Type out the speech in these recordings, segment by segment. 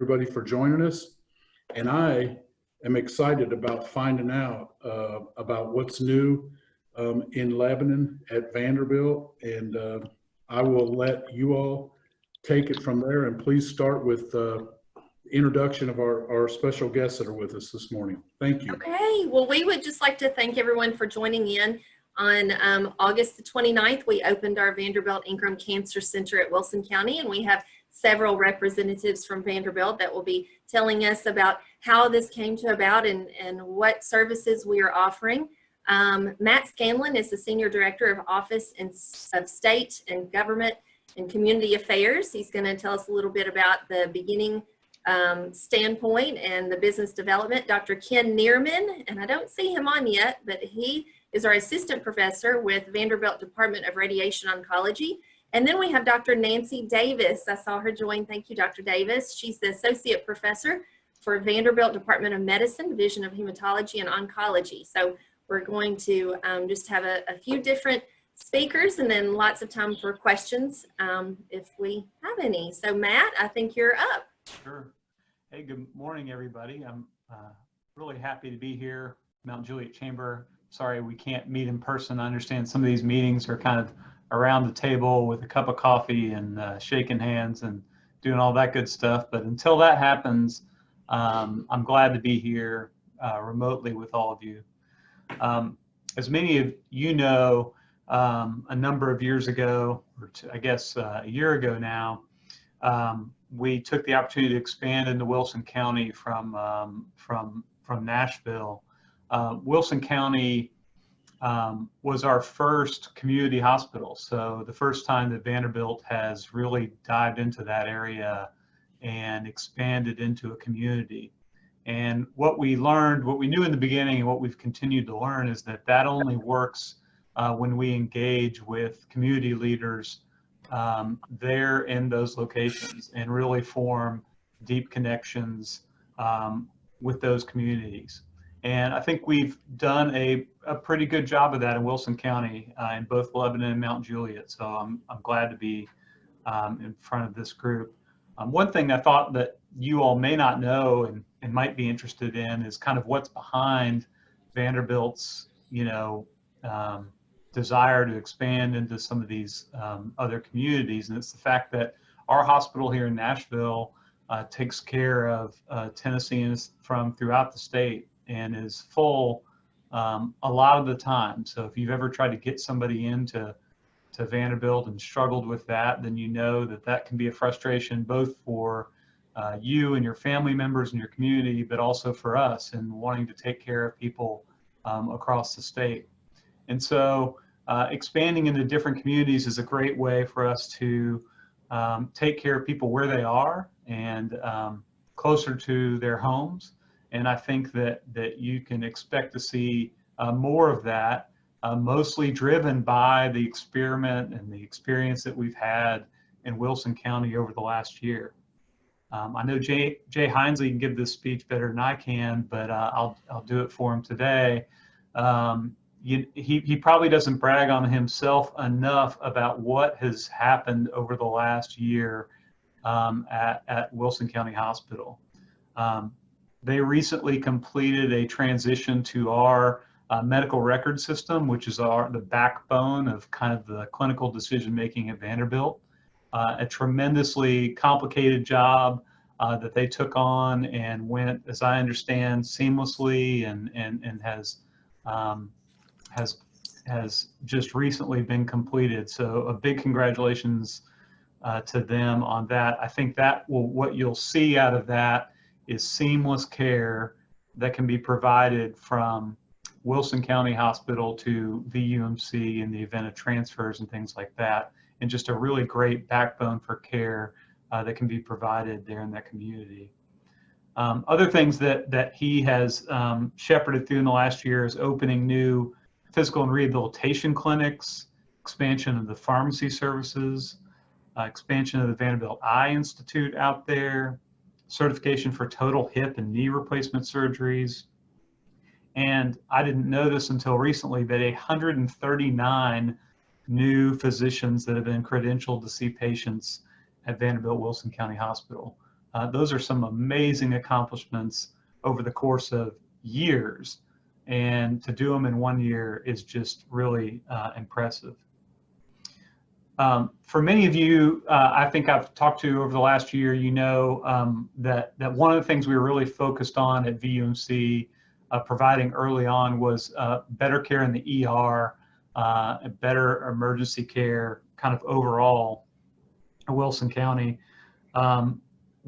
everybody for joining us. And I am excited about finding out about what's new in Lebanon at Vanderbilt. And I will let you all take it from there. And please start with the introduction of our special guests that are with us this morning. Thank you. Okay, well, we would just like to thank everyone for joining in. On August the 29th, we opened our Vanderbilt-Ingram Cancer Center at Wilson County, and we have several representatives from Vanderbilt that will be telling us about how this came to about and what services we are offering. Matt Scanlon is the Senior Director of Office of State and Government and Community Affairs. He's going to tell us a little bit about the beginning standpoint and the business development. Dr. Ken Neerman, and I don't see him on yet, but he is our assistant professor with Vanderbilt Department of Radiation Oncology. And then we have Dr. Nancy Davis. I saw her join. Thank you, Dr. Davis. She's the associate professor for Vanderbilt Department of Medicine, Division of Hematology and Oncology. So we're going to just have a few different speakers and then lots of time for questions if we have any. So Matt, I think you're up. Sure. Hey, good morning, everybody. I'm really happy to be here, Mount Juliet Chamber. Sorry we can't meet in person. I understand some of these meetings are kind of around the table with a cup of coffee and shaking hands and doing all that good stuff. But until that happens, I'm glad to be here remotely with all of you. As many of you know, a number of years ago, or I guess a year ago now, we took the opportunity to expand into Wilson County from Nashville. Wilson County was our first community hospital. So the first time that Vanderbilt has really dived into that area and expanded into a community. And what we learned, what we knew in the beginning and what we've continued to learn is that that only works when we engage with community leaders there in those locations and really form deep connections with those communities. And I think we've done a pretty good job of that in Wilson County in both Lebanon and Mount Juliet. So I'm glad to be in front of this group. One thing I thought that you all may not know and might be interested in is kind of what's behind Vanderbilt's, desire to expand into some of these other communities. And it's the fact that our hospital here in Nashville takes care of Tennesseans from throughout the state and is full a lot of the time. So if you've ever tried to get somebody into Vanderbilt and struggled with that, then you know that that can be a frustration both for you and your family members and your community, but also for us in wanting to take care of people across the state. And so expanding into different communities is a great way for us to take care of people where they are and closer to their homes. And I think that you can expect to see more of that, mostly driven by the experiment and the experience that we've had in Wilson County over the last year. I know Jay Hinesley can give this speech better than I can, but I'll do it for him today. He probably doesn't brag on himself enough about what has happened over the last year at Wilson County Hospital. They recently completed a transition to our medical record system, which is the backbone of kind of the clinical decision making at Vanderbilt. A tremendously complicated job that they took on and went, as I understand, seamlessly and has just recently been completed. So a big congratulations to them on that. I think what you'll see out of that is seamless care that can be provided from Wilson County Hospital to VUMC in the event of transfers and things like that, and just a really great backbone for care that can be provided there in that community. Other things that he has shepherded through in the last year is opening new physical and rehabilitation clinics, expansion of the pharmacy services, expansion of the Vanderbilt Eye Institute out there, certification for total hip and knee replacement surgeries. And I didn't know this until recently, but 139 new physicians that have been credentialed to see patients at Vanderbilt Wilson County Hospital. those are some amazing accomplishments over the course of years. And to do them in 1 year is just really impressive. For many of you, I think I've talked to over the last year, you know that one of the things we were really focused on at VUMC providing early on was better care in the ER, better emergency care kind of overall in Wilson County.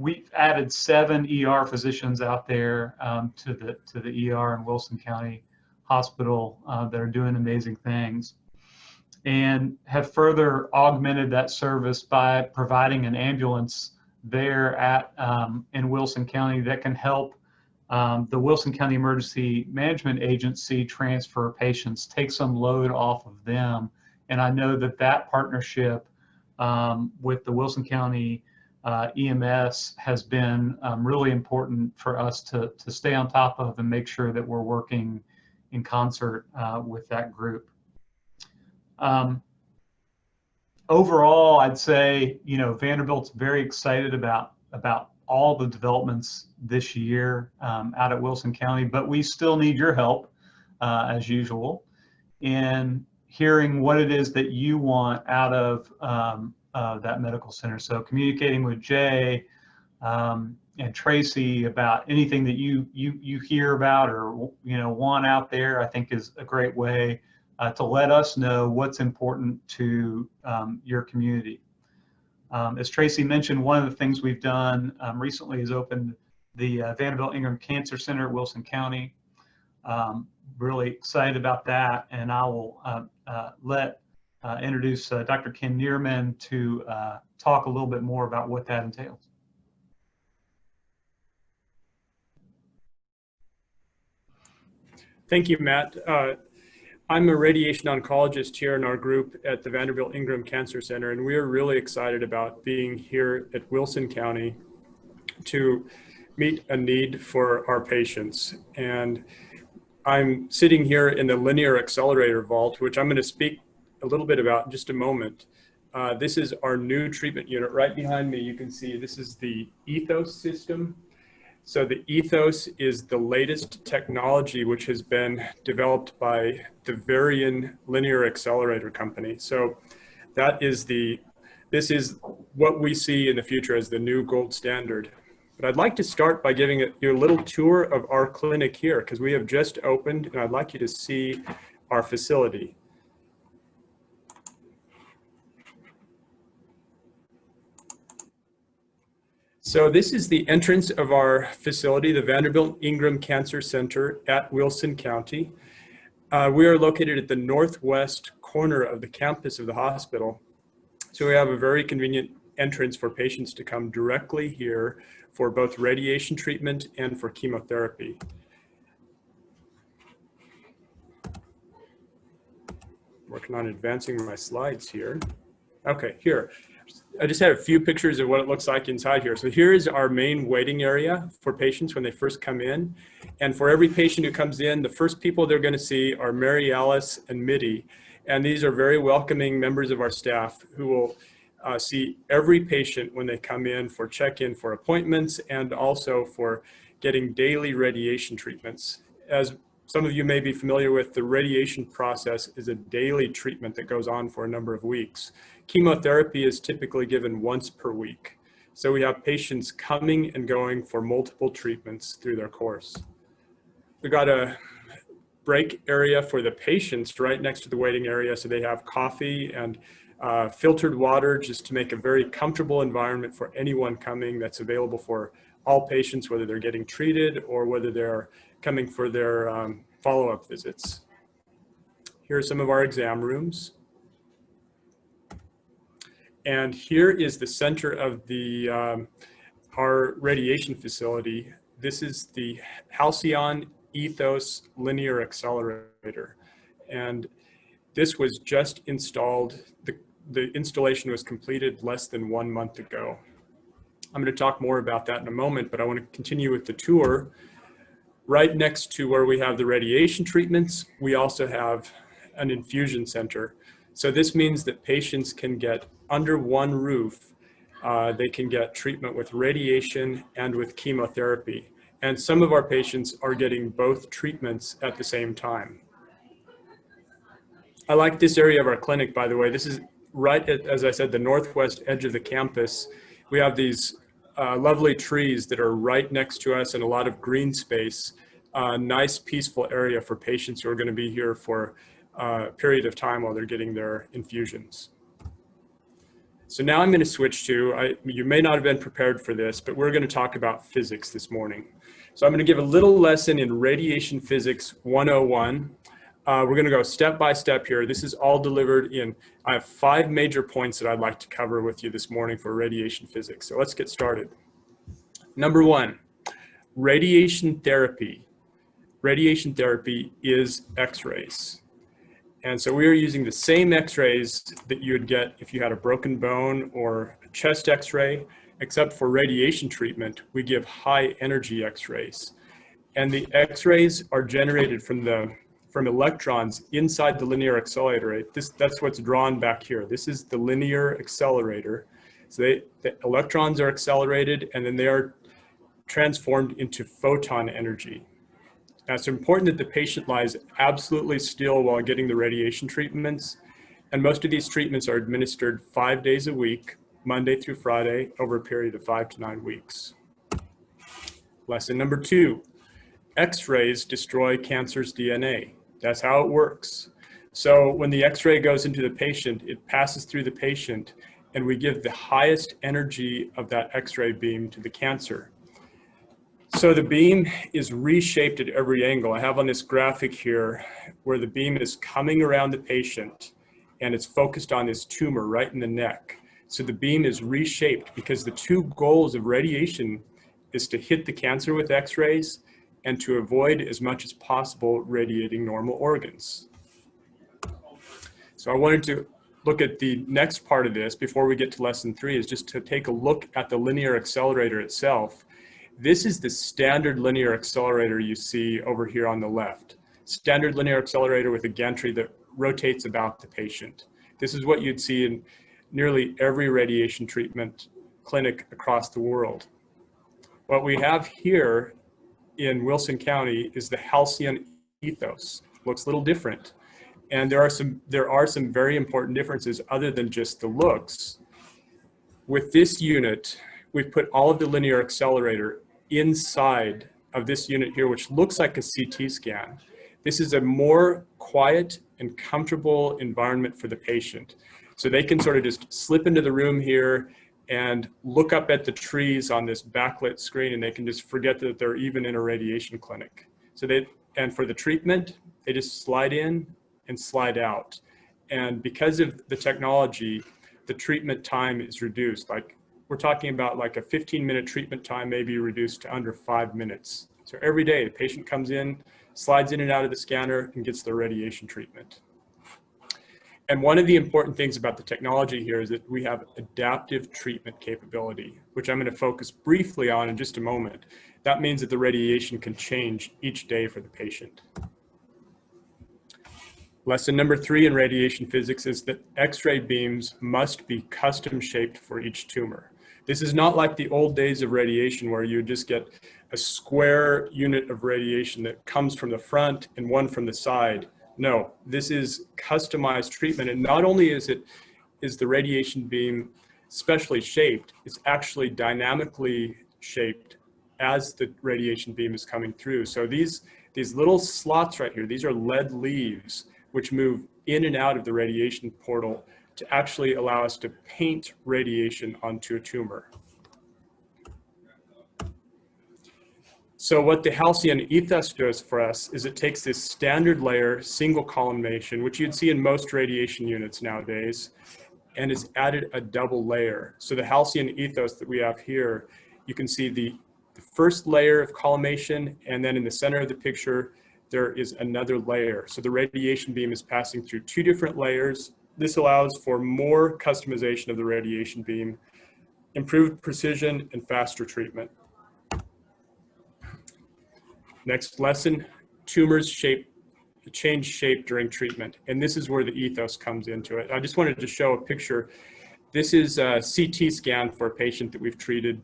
We've added 7 ER physicians out there to the ER in Wilson County Hospital that are doing amazing things, and have further augmented that service by providing an ambulance there at in Wilson County that can help the Wilson County Emergency Management Agency transfer patients, take some load off of them. And I know that that partnership with the Wilson County EMS has been really important for us to stay on top of and make sure that we're working in concert with that group. Overall, I'd say, you know, Vanderbilt's very excited about all the developments this year out at Wilson County, but we still need your help as usual in hearing what it is that you want out of that medical center. So communicating with Jay and Tracy about anything that you hear about or want out there, I think is a great way to let us know what's important to your community. As Tracy mentioned, one of the things we've done recently is opened the Vanderbilt Ingram Cancer Center at Wilson County. Really excited about that, and I will introduce Dr. Ken Neerman to talk a little bit more about what that entails. Thank you, Matt. I'm a radiation oncologist here in our group at the Vanderbilt Ingram Cancer Center, and we are really excited about being here at Wilson County to meet a need for our patients. And I'm sitting here in the linear accelerator vault, which I'm going to speak a little bit about in just a moment. This is our new treatment unit. Right behind me, you can see this is the Ethos system. So the Ethos is the latest technology which has been developed by the Varian Linear Accelerator Company. So this is what we see in the future as the new gold standard. But I'd like to start by giving you a little tour of our clinic here, because we have just opened, and I'd like you to see our facility. So this is the entrance of our facility, the Vanderbilt Ingram Cancer Center at Wilson County. We are located at the northwest corner of the campus of the hospital. So we have a very convenient entrance for patients to come directly here for both radiation treatment and for chemotherapy. Working on advancing my slides here. Okay, here. I just had a few pictures of what it looks like inside here. So here is our main waiting area for patients when they first come in. And for every patient who comes in, the first people they're going to see are Mary Alice and Mitty. And these are very welcoming members of our staff who will see every patient when they come in for check-in for appointments and also for getting daily radiation treatments. As some of you may be familiar with, the radiation process is a daily treatment that goes on for a number of weeks. Chemotherapy is typically given once per week. So we have patients coming and going for multiple treatments through their course. We've got a break area for the patients right next to the waiting area. So they have coffee and filtered water just to make a very comfortable environment for anyone coming. That's available for all patients, whether they're getting treated or whether they're coming for their follow-up visits. Here are some of our exam rooms. And here is the center of our radiation facility. This is the Halcyon Ethos Linear Accelerator. And this was just installed. The installation was completed less than 1 month ago. I'm going to talk more about that in a moment, but I want to continue with the tour. Right next to where we have the radiation treatments, we also have an infusion center. So this means that patients can get under one roof they can get treatment with radiation and with chemotherapy. And some of our patients are getting both treatments at the same time. I like this area of our clinic, by the way. This is right at, as I said, the northwest edge of the campus. We have these lovely trees that are right next to us and a lot of green space. Nice, peaceful area for patients who are going to be here for a period of time while they're getting their infusions. So now I'm going to switch to, you may not have been prepared for this, but we're going to talk about physics this morning. So I'm going to give a little lesson in Radiation Physics 101. We're going to go step by step here. This is all delivered in, I have 5 major points that I'd like to cover with you this morning for radiation physics. So let's get started. Number 1, radiation therapy. Radiation therapy is X-rays. And so we are using the same X-rays that you would get if you had a broken bone or a chest X-ray, except for radiation treatment, we give high energy X-rays. And the X-rays are generated from electrons inside the linear accelerator. That's what's drawn back here. This is the linear accelerator. So the electrons are accelerated and then they are transformed into photon energy. Now, it's important that the patient lies absolutely still while getting the radiation treatments. And most of these treatments are administered 5 days a week, Monday through Friday, over a period of 5 to 9 weeks. Lesson number 2, X-rays destroy cancer's DNA. That's how it works. So when the X-ray goes into the patient, it passes through the patient, and we give the highest energy of that X-ray beam to the cancer. So the beam is reshaped at every angle. I have on this graphic here where the beam is coming around the patient and it's focused on this tumor right in the neck. So the beam is reshaped because the 2 goals of radiation is to hit the cancer with X-rays and to avoid as much as possible radiating normal organs. So I wanted to look at the next part of this before we get to lesson 3, is just to take a look at the linear accelerator itself. This is the standard linear accelerator you see over here on the left. Standard linear accelerator with a gantry that rotates about the patient. This is what you'd see in nearly every radiation treatment clinic across the world. What we have here in Wilson County is the halcyon ethos. Looks a little different. And there are some very important differences other than just the looks. With this unit, we've put all of the linear accelerator inside of this unit here, which looks like a CT scan. This is a more quiet and comfortable environment for the patient. So they can sort of just slip into the room here and look up at the trees on this backlit screen, and they can just forget that they're even in a radiation clinic. And for the treatment, they just slide in and slide out. And because of the technology, the treatment time is reduced. Like, we're talking about like a 15-minute treatment time may be reduced to under 5 minutes. So every day, the patient comes in, slides in and out of the scanner, and gets their radiation treatment. And one of the important things about the technology here is that we have adaptive treatment capability, which I'm going to focus briefly on in just a moment. That means that the radiation can change each day for the patient. Lesson number 3 in radiation physics is that X-ray beams must be custom shaped for each tumor. This is not like the old days of radiation where you just get a square unit of radiation that comes from the front and one from the side. No, this is customized treatment. And not only is the radiation beam specially shaped, it's actually dynamically shaped as the radiation beam is coming through. So these little slots right here, these are lead leaves, which move in and out of the radiation portal to actually allow us to paint radiation onto a tumor. So what the halcyon ethos does for us is it takes this standard layer, single collimation, which you'd see in most radiation units nowadays, and has added a double layer. So the halcyon ethos that we have here, you can see the first layer of collimation, and then in the center of the picture, there is another layer. So the radiation beam is passing through 2 different layers. This allows for more customization of the radiation beam, improved precision, and faster treatment. Next lesson, tumors change shape during treatment. And this is where the ethos comes into it. I just wanted to show a picture. This is a CT scan for a patient that we've treated.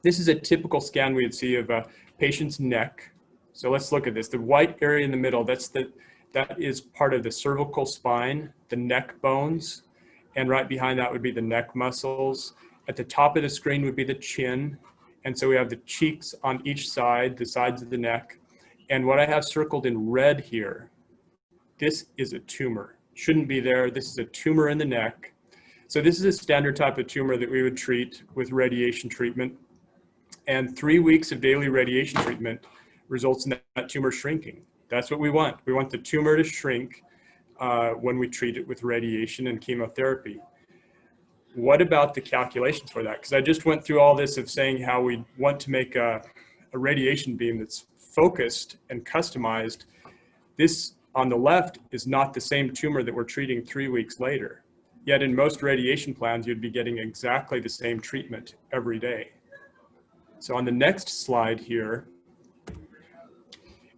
This is a typical scan we would see of a patient's neck. So let's look at this. The white area in the middle, that is part of the cervical spine, the neck bones, and right behind that would be the neck muscles. At the top of the screen would be the chin. And so we have the cheeks on each side, the sides of the neck. And what I have circled in red here, this is a tumor. Shouldn't be there. This is a tumor in the neck. So this is a standard type of tumor that we would treat with radiation treatment. And 3 weeks of daily radiation treatment results in that tumor shrinking. That's what we want. We want the tumor to shrink when we treat it with radiation and chemotherapy. What about the calculations for that? Because I just went through all this of saying how we want to make a radiation beam that's focused and customized. This on the left is not the same tumor that we're treating 3 weeks later. Yet in most radiation plans, you'd be getting exactly the same treatment every day. So on the next slide here,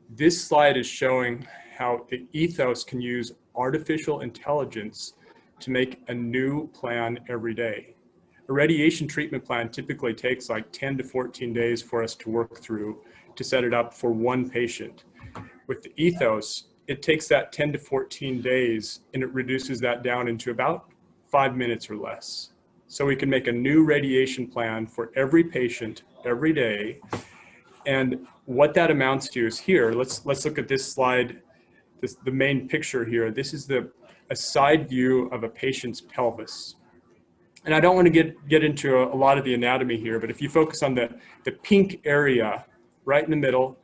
this slide is showing how the ethos can use artificial intelligence to make a new plan every day. A radiation treatment plan typically takes like 10 to 14 days for us to work through to set it up for one patient. With the ethos, it takes that 10 to 14 days and it reduces that down into about 5 minutes or less. So we can make a new radiation plan for every patient every day. And what that amounts to is here. Let's look at this slide, the main picture here. This is a side view of a patient's pelvis. And I don't want to get into a lot of the anatomy here, but if you focus on the pink area right in the middle,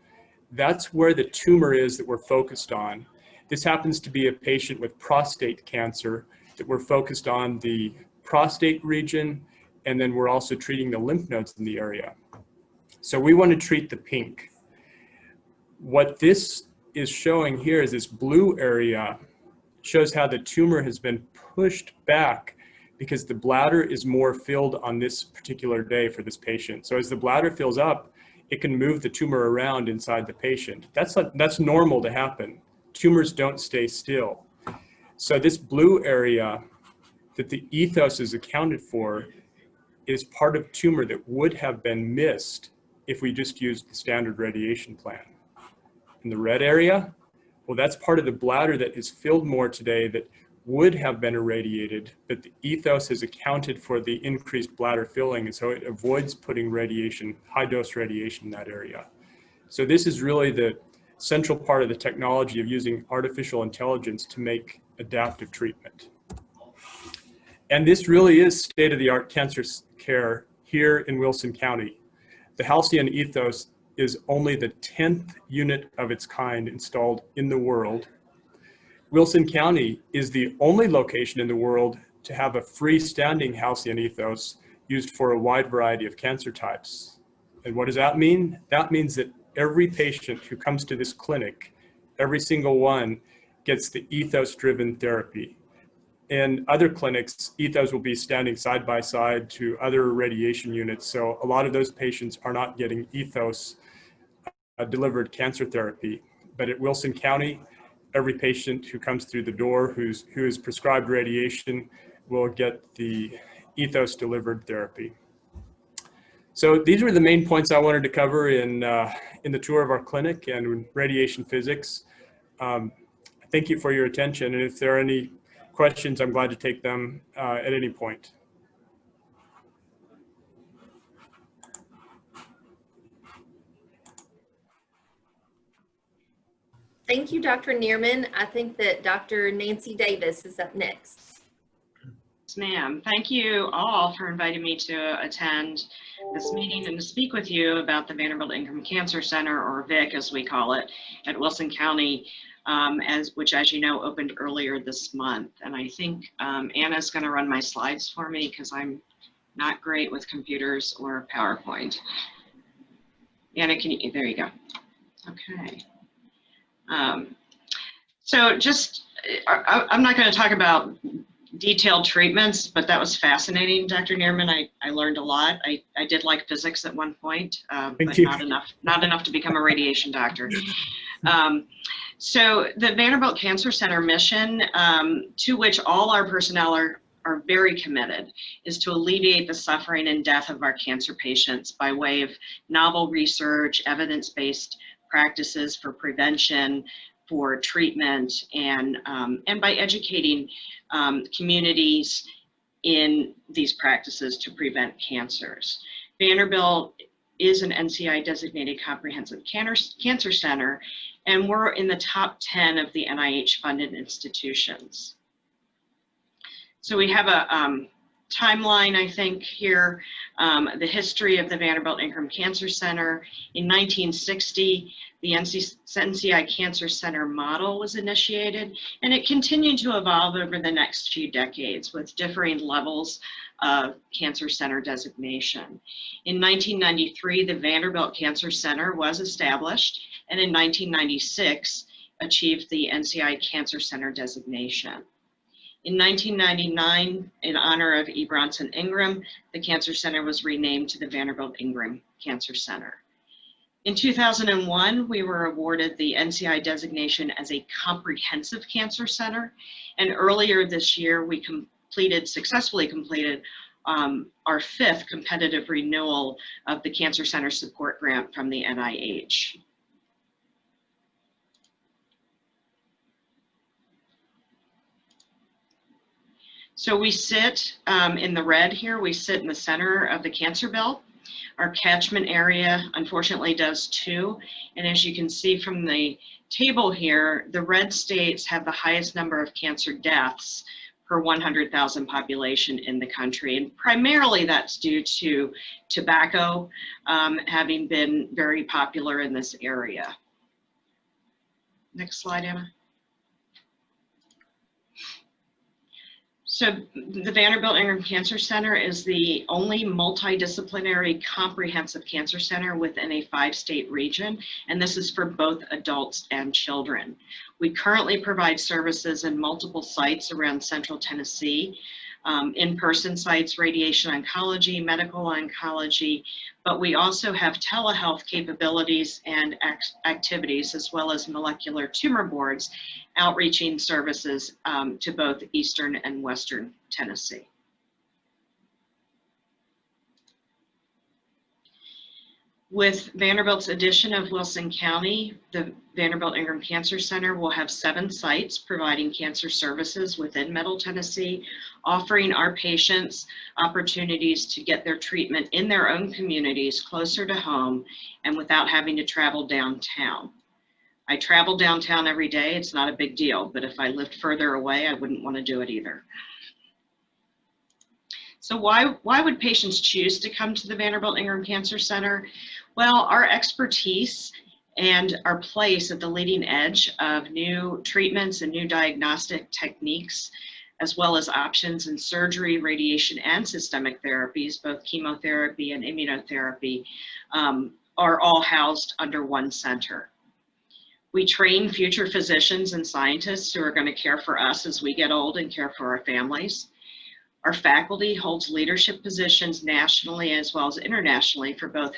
that's where the tumor is that we're focused on. This happens to be a patient with prostate cancer that we're focused on the prostate region, and then we're also treating the lymph nodes in the area. So we want to treat the pink. What this is showing here is this blue area shows how the tumor has been pushed back because the bladder is more filled on this particular day for this patient. So as the bladder fills up, it can move the tumor around inside the patient. That's normal to happen. Tumors don't stay still. So this blue area that the ethos is accounted for is part of tumor that would have been missed if we just used the standard radiation plan. In the red area, well, that's part of the bladder that is filled more today that would have been irradiated, but the ethos has accounted for the increased bladder filling, and so it avoids putting radiation, high dose radiation in that area. So this is really the central part of the technology of using artificial intelligence to make adaptive treatment. And this really is state-of-the-art cancer care here in Wilson County. The Halcyon Ethos is only the 10th unit of its kind installed in the world. Wilson County is the only location in the world to have a freestanding Halcyon Ethos used for a wide variety of cancer types. And what does that mean? That means that every patient who comes to this clinic, every single one, gets the ethos-driven therapy. In other clinics, ethos will be standing side by side to other radiation units. So a lot of those patients are not getting ethos delivered cancer therapy. But at Wilson County, every patient who comes through the door who is prescribed radiation will get the ethos delivered therapy. So these were the main points I wanted to cover in the tour of our clinic and radiation physics. Thank you for your attention. And if there are any questions, I'm glad to take them at any point. Thank you, Dr. Neerman. I think that Dr. Nancy Davis is up next. Yes, ma'am. Thank you all for inviting me to attend this meeting and to speak with you about the Vanderbilt Ingram Cancer Center, or VICC as we call it, at Wilson County, which, as you know, opened earlier this month. And I think Anna's going to run my slides for me because I'm not great with computers or PowerPoint. Anna, there you go. Okay. So just, I'm not going to talk about detailed treatments, but that was fascinating, Dr. Neerman. I learned a lot. I did like physics at one point, but not enough to become a radiation doctor. So the Vanderbilt Cancer Center mission, to which all our personnel are very committed is to alleviate the suffering and death of our cancer patients by way of novel research, evidence-based practices for prevention, for treatment, and by educating communities in these practices to prevent cancers. Vanderbilt is an NCI designated comprehensive cancer center, and we're in the top 10 of the NIH funded institutions. So we have a timeline, I think, here, the history of the Vanderbilt Ingram Cancer Center. In 1960, the NCI Cancer Center model was initiated, and it continued to evolve over the next few decades with differing levels of cancer center designation. In 1993, the Vanderbilt Cancer Center was established, and in 1996, achieved the NCI Cancer Center designation. In 1999, in honor of E. Bronson Ingram, the Cancer Center was renamed to the Vanderbilt Ingram Cancer Center. In 2001, we were awarded the NCI designation as a comprehensive cancer center, and earlier this year, we successfully completed our 5th competitive renewal of the Cancer Center Support Grant from the NIH. So we sit in the red here, we sit in the center of the cancer belt. Our catchment area, unfortunately, does too. And as you can see from the table here, the red states have the highest number of cancer deaths per 100,000 population in the country. And primarily that's due to tobacco having been very popular in this area. Next slide, Anna. So the Vanderbilt Ingram Cancer Center is the only multidisciplinary comprehensive cancer center within a 5-state region, and this is for both adults and children. We currently provide services in multiple sites around Central Tennessee, in-person sites, radiation oncology, medical oncology, but we also have telehealth capabilities and activities, as well as molecular tumor boards, outreaching services to both Eastern and Western Tennessee. With Vanderbilt's addition of Wilson County, the Vanderbilt Ingram Cancer Center will have 7 sites providing cancer services within Middle Tennessee, offering our patients opportunities to get their treatment in their own communities closer to home and without having to travel downtown. I travel downtown every day, it's not a big deal, but if I lived further away, I wouldn't want to do it either. So why would patients choose to come to the Vanderbilt Ingram Cancer Center? Well, our expertise and our place at the leading edge of new treatments and new diagnostic techniques, as well as options in surgery, radiation, and systemic therapies, both chemotherapy and immunotherapy, are all housed under one center. We train future physicians and scientists who are going to care for us as we get old and care for our families. Our faculty holds leadership positions nationally as well as internationally for both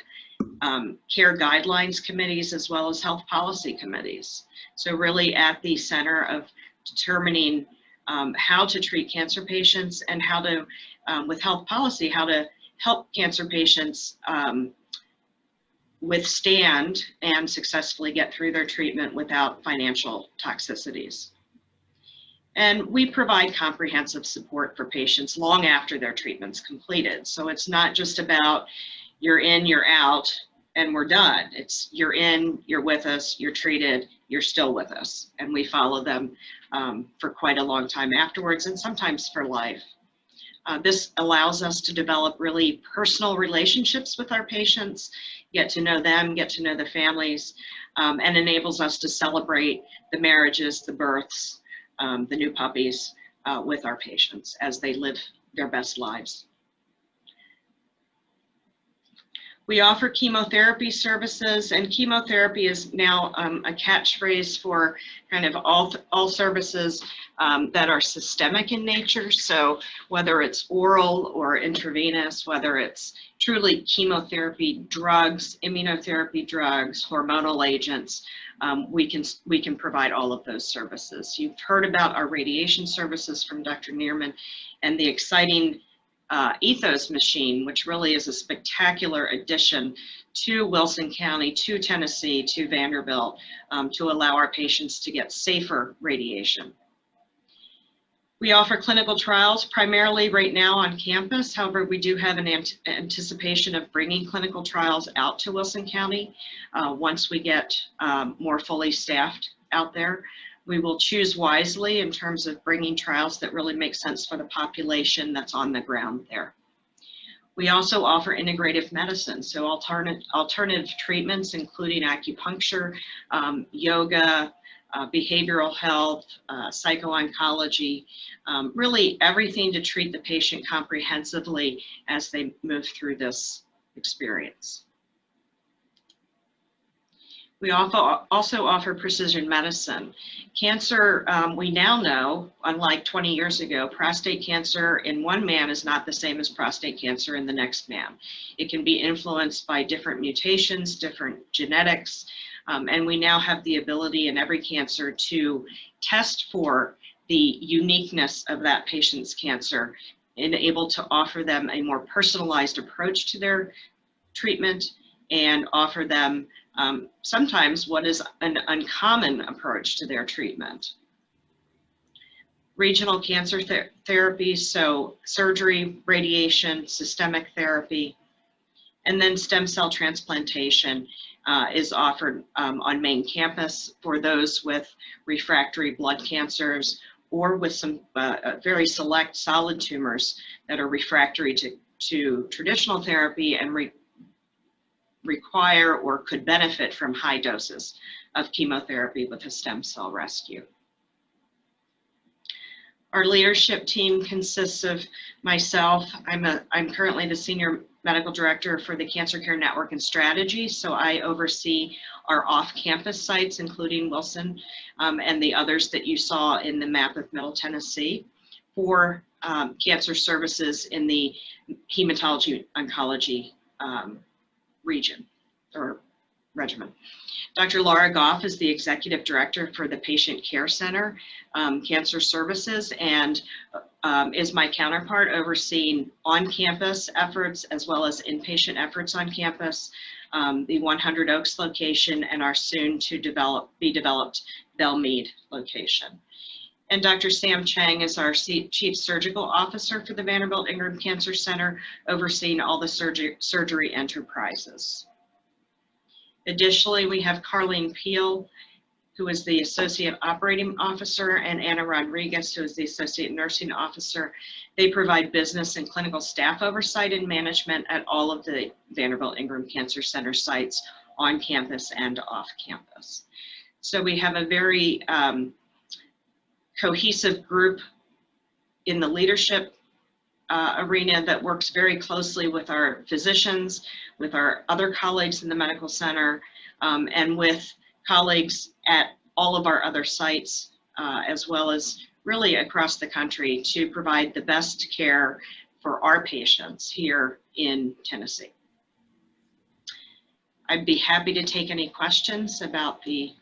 care guidelines committees as well as health policy committees. So really at the center of determining how to treat cancer patients and how to, with health policy, how to help cancer patients withstand and successfully get through their treatment without financial toxicities. And we provide comprehensive support for patients long after their treatment's completed. So it's not just about you're in, you're out, and we're done. It's you're in, you're with us, you're treated, you're still with us. And we follow them for quite a long time afterwards and sometimes for life. This allows us to develop really personal relationships with our patients, get to know them, get to know the families, and enables us to celebrate the marriages, the births, the new puppies with our patients as they live their best lives. We offer chemotherapy services, and chemotherapy is now a catchphrase for kind of all services that are systemic in nature. So whether it's oral or intravenous, whether it's truly chemotherapy drugs, immunotherapy drugs, hormonal agents, we can provide all of those services. You've heard about our radiation services from Dr. Neerman and the exciting Ethos machine, which really is a spectacular addition to Wilson County, to Tennessee, to Vanderbilt, to allow our patients to get safer radiation. We offer clinical trials primarily right now on campus. However, we do have an anticipation of bringing clinical trials out to Wilson County once we get more fully staffed out there. We will choose wisely in terms of bringing trials that really make sense for the population that's on the ground there. We also offer integrative medicine, so alternative treatments, including acupuncture, yoga, behavioral health, psycho-oncology, really everything to treat the patient comprehensively as they move through this experience. We also offer precision medicine. Cancer, we now know, unlike 20 years ago, prostate cancer in one man is not the same as prostate cancer in the next man. It can be influenced by different mutations, different genetics, and we now have the ability in every cancer to test for the uniqueness of that patient's cancer and able to offer them a more personalized approach to their treatment and offer them sometimes what is an uncommon approach to their treatment. Regional cancer therapies, so surgery, radiation, systemic therapy, and then stem cell transplantation is offered on main campus for those with refractory blood cancers or with some very select solid tumors that are refractory to traditional therapy and require or could benefit from high doses of chemotherapy with a stem cell rescue. Our leadership team consists of myself. I'm currently the Senior Medical Director for the Cancer Care Network and Strategy, so I oversee our off-campus sites, including Wilson and the others that you saw in the map of Middle Tennessee, for cancer services in the hematology oncology region or regimen. Dr. Laura Goff is the Executive Director for the Patient Care Center Cancer Services and is my counterpart overseeing on-campus efforts as well as inpatient efforts on campus, the 100 Oaks location and our soon to be developed Belmead location. And Dr. Sam Chang is our Chief Surgical Officer for the Vanderbilt Ingram Cancer Center, overseeing all the surgery enterprises. Additionally, we have Carlene Peel, who is the Associate Operating Officer, and Anna Rodriguez, who is the Associate Nursing Officer. They provide business and clinical staff oversight and management at all of the Vanderbilt Ingram Cancer Center sites on campus and off campus. So we have a very cohesive group in the leadership arena that works very closely with our physicians, with our other colleagues in the medical center, and with colleagues at all of our other sites, as well as really across the country to provide the best care for our patients here in Tennessee. I'd be happy to take any questions about the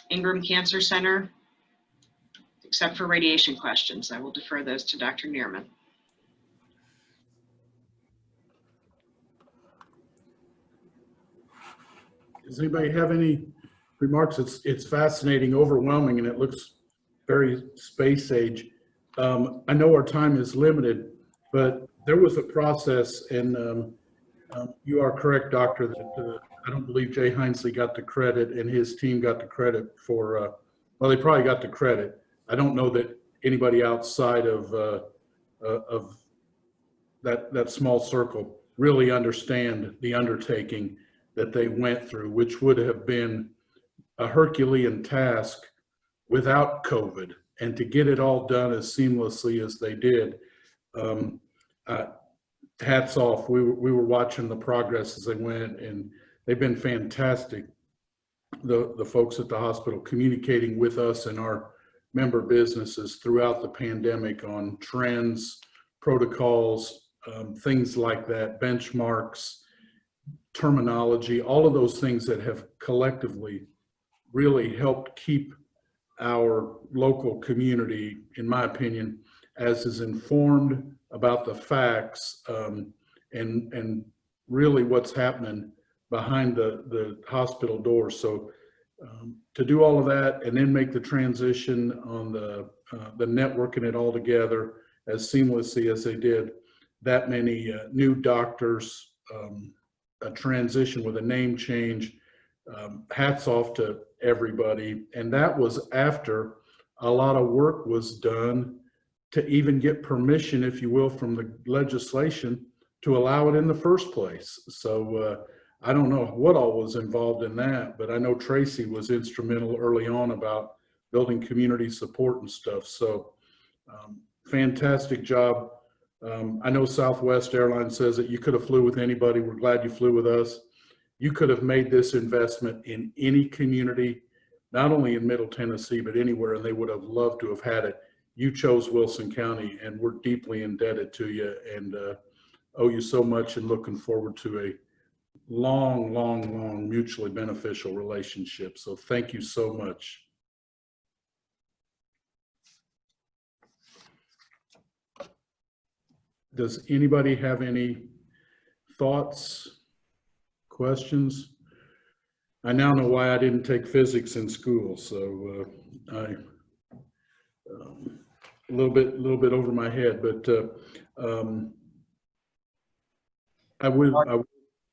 Ingram Cancer Center, except for radiation questions. I will defer those to Dr. Neerman. Does anybody have any remarks? It's fascinating, overwhelming, and it looks very space age. I know our time is limited, but there was a process, and you are correct, Doctor, that I don't believe Jay Hinesley got the credit and his team got the credit for, well, they probably got the credit. I don't know that anybody outside of that small circle really understand the undertaking that they went through, which would have been a Herculean task without COVID, and to get it all done as seamlessly as they did. hats off. We were watching the progress as they went, and they've been fantastic. The folks at the hospital communicating with us and our member businesses throughout the pandemic on trends, protocols, things like that, benchmarks, terminology, all of those things that have collectively really helped keep our local community, in my opinion, as is informed about the facts and really what's happening behind the hospital doors. So to do all of that and then make the transition on the networking it all together as seamlessly as they did, that many new doctors, a transition with a name change, hats off to everybody. And that was after a lot of work was done to even get permission, if you will, from the legislation to allow it in the first place. So I don't know what all was involved in that, but I know Tracy was instrumental early on about building community support and stuff. So fantastic job. I know Southwest Airlines says that you could have flew with anybody. We're glad you flew with us. You could have made this investment in any community, not only in Middle Tennessee, but anywhere, and they would have loved to have had it. You chose Wilson County, and we're deeply indebted to you and owe you so much, and looking forward to a long mutually beneficial relationship. So thank you so much. Does anybody have any thoughts, questions? I now know why I didn't take physics in school. So a little bit over my head, but I would.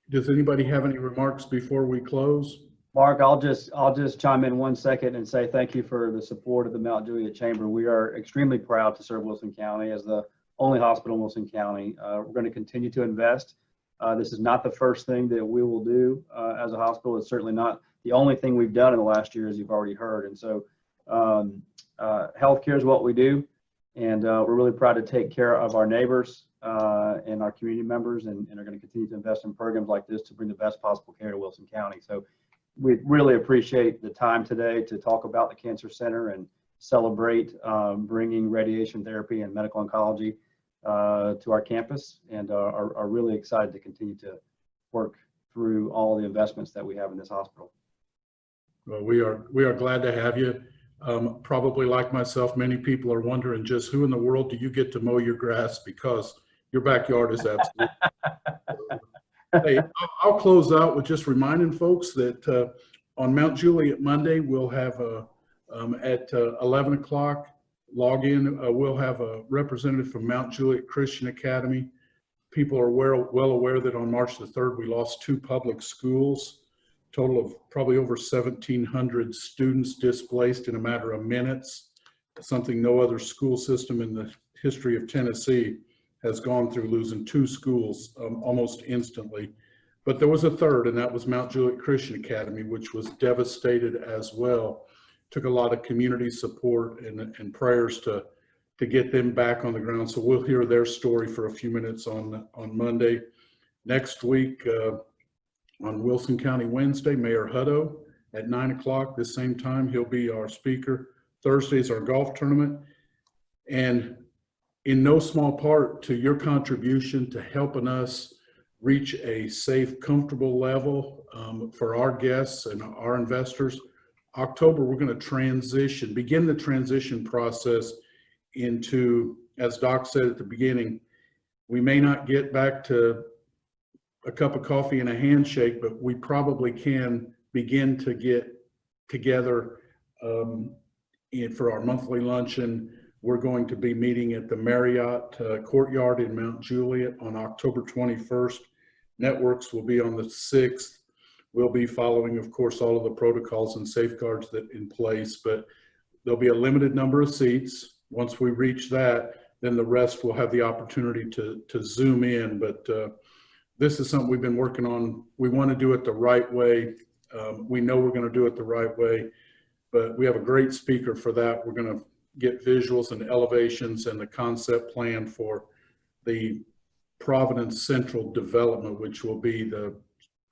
Does anybody have any remarks before we close? Mark, I'll just chime in 1 second and say thank you for the support of the Mount Juliet Chamber. We are extremely proud to serve Wilson County as the only hospital in Wilson County. We're going to continue to invest. This is not the first thing that we will do as a hospital. It's certainly not the only thing we've done in the last year, as you've already heard. And so healthcare is what we do. And we're really proud to take care of our neighbors and our community members, and are going to continue to invest in programs like this to bring the best possible care to Wilson County. So we really appreciate the time today to talk about the Cancer Center and celebrate bringing radiation therapy and medical oncology to our campus, and are really excited to continue to work through all the investments that we have in this hospital. Well, we are glad to have you. Probably like myself, many people are wondering just who in the world do you get to mow your grass, because your backyard is absolutely. Hey, I'll close out with just reminding folks that on Mount Juliet Monday, we'll have at 11 o'clock log in. We'll have a representative from Mount Juliet Christian Academy. People are well aware that on March the 3rd, we lost 2 public schools, total of probably over 1,700 students displaced in a matter of minutes, something no other school system in the history of Tennessee has gone through, losing 2 schools almost instantly. But there was a third, and that was Mount Juliet Christian Academy, which was devastated as well. Took a lot of community support and prayers to get them back on the ground. So we'll hear their story for a few minutes on Monday. Next week, on Wilson County Wednesday, Mayor Hutto at 9 o'clock, the same time, he'll be our speaker. Thursday's our golf tournament. And in no small part to your contribution to helping us reach a safe, comfortable level for our guests and our investors. October, we're going to begin the transition process into, as Doc said at the beginning, we may not get back to a cup of coffee and a handshake, but we probably can begin to get together for our monthly luncheon. We're going to be meeting at the Marriott Courtyard in Mount Juliet on October 21st. Networks will be on the 6th. We'll be following, of course, all of the protocols and safeguards that in place, but there'll be a limited number of seats. Once we reach that, then the rest will have the opportunity to Zoom in. But this is something we've been working on. We want to do it the right way. We know we're going to do it the right way, but we have a great speaker for that. We're going to get visuals and elevations and the concept plan for the Providence Central Development, which will be the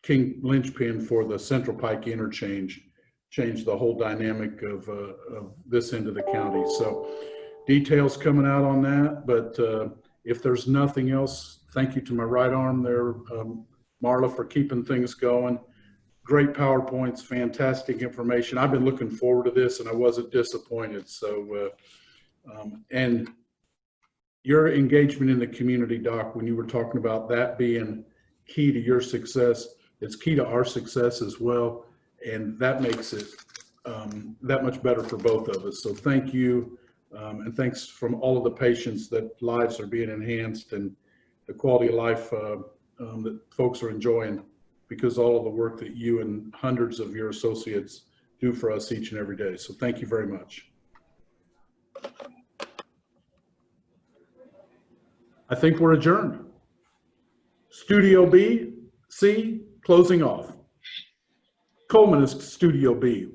king linchpin for the Central Pike interchange, change the whole dynamic of this end of the county. So details coming out on that, but if there's nothing else, thank you to my right arm there, Marla, for keeping things going. Great PowerPoints, fantastic information. I've been looking forward to this and I wasn't disappointed. So, and your engagement in the community, Doc, when you were talking about that being key to your success, it's key to our success as well. And that makes it that much better for both of us. So thank you. And thanks from all of the patients that lives are being enhanced and the quality of life that folks are enjoying because all of the work that you and hundreds of your associates do for us each and every day. So thank you very much. I think we're adjourned. Studio B, C, closing off. Coleman is Studio B.